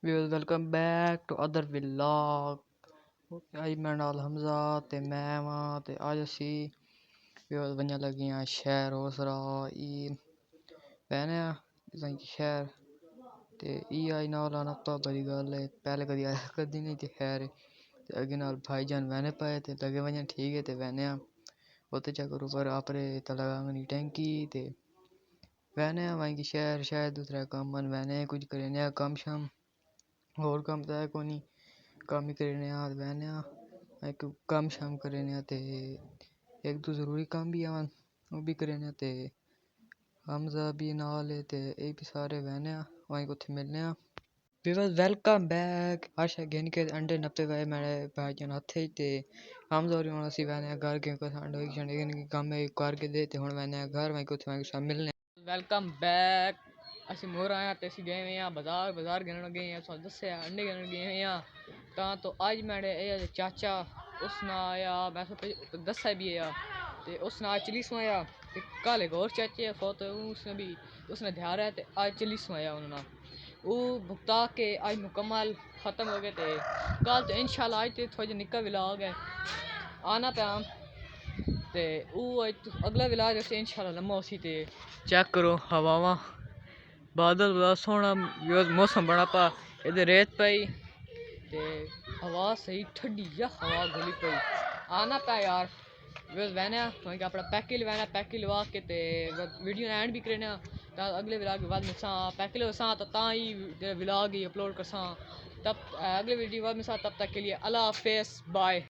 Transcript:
Viewers, welcome back to other vlog. ਅੱਜ ਮੈਂ ਨਾਲ ਹਮਜ਼ਾ ਤੇ ਮੈਂ ਵਾਂ ਤੇ ਅੱਜ ਅਸੀਂ ਵਿਊਅਰਸ ਬਣਨ ਲੱਗੇ ਹਾਂ ਸ਼ਹਿਰ ਹੋਸਰਾ ਇਹ ਪਹਿਨਿਆ ਜਿਵੇਂ ਸ਼ਹਿਰ ਤੇ ਇਹ ਅੱਜ ਨਾਲ ਆਣਾ ਤਾਂ ਬੜੀ ਗੱਲ ਹੈ ਪਹਿਲੇ ਕਦੀ ਨਹੀਂ ਤੇ ਖੈਰ ਤੇ ਅੱਗੇ ਨਾਲ ਭਾਈਜਾਨ ਵਹਿਨੇ ਪਏ ਤੇ ਲੱਗੇ ਵਜਨ ਠੀਕ ਹੈ ਤੇ ਵਹਿਨਿਆ ਉੱਥੇ ਚੱਕਰ ਉੱਪਰ ਆਪਰੇ ਤਾਂ ਲਗਾਂਗਣੀ ਟੈਂਕੀ ਤੇ ਵਹਿਨਿਆ ਵਾਂ ਸ਼ਹਿਰ ਦੂਸਰਾ ਕੰਮ ਮਨ ਵਹਿਨੇ ਕੁਝ ਕਰੇ ਕੰਮ ਸ਼ਾਮ ਹੋਰ ਕੰਮ ਤਾਂ ਕੋਈ ਨਹੀਂ ਕੰਮ ਹੀ करने बहने एक काम शाम करने ते एक दो ज़रूरी काम भी आवन वो भी करने ते हमजा भी नाल है ते ये भी सारे बहने वहीं को थे मिलने विवर्स वेलकम बैक आशा गेन के अंडे नपते हुए मेरे भाईजान हथे ते हमजा और सी बहने घर के को अंडे के काम में कर के दे ते हुन बहने घर वहीं को थे वहीं मिलने वेलकम बैक ਅਸੀਂ ਮੋਰ ਆਇਆ ਤੇ ਅਸੀਂ ਗਏ ਆ ਬਾਜ਼ਾਰ ਗਏ ਗਏ ਆ ਤੁਹਾਨੂੰ ਦੱਸਿਆ ਅੰਡੇ ਗਏ ਆ ਤਾਂ ਤੋਂ ਅੱਜ ਮੇਰੇ ਇਹ ਚਾਚਾ ਉਸ ਨਾਲ ਆਇਆ ਮੈਂ ਦੱਸਿਆ ਵੀ ਆ ਤੇ ਉਸ ਨਾਲ ਚਲੀ ਆਇਆ ਤੇ ਕੱਲ ਇੱਕ ਹੋਰ ਚਾਚੇ ਫੋਟੋ उसने ध्यान है ते आज चली आया उन्होंने वो भुगता के आज मुकम्मल ख़त्म हो गए थे कल तो इंशाल्लाह आज तो थोड़ा निक्का व्लॉग है आना पे ते वो अगला व्लॉग से इंशाल्लाह लम्मा उसी ते चेक करो हवावां बादल बड़ा सोहना मौसम बना पा इधर रेत पई ते हवा सही ठंडी या हवा गुली पई आना पा यार वहना अपना पैके लवा के ते वीडियो एंड भी करना अगले व्लॉग के बाद मिसा पैके लसा तो ही व्लॉग ही अपलोड करसा तब अगले वीडियो बाद मिसा तब तक के लिए अल्लाह हाफिज़ बाय।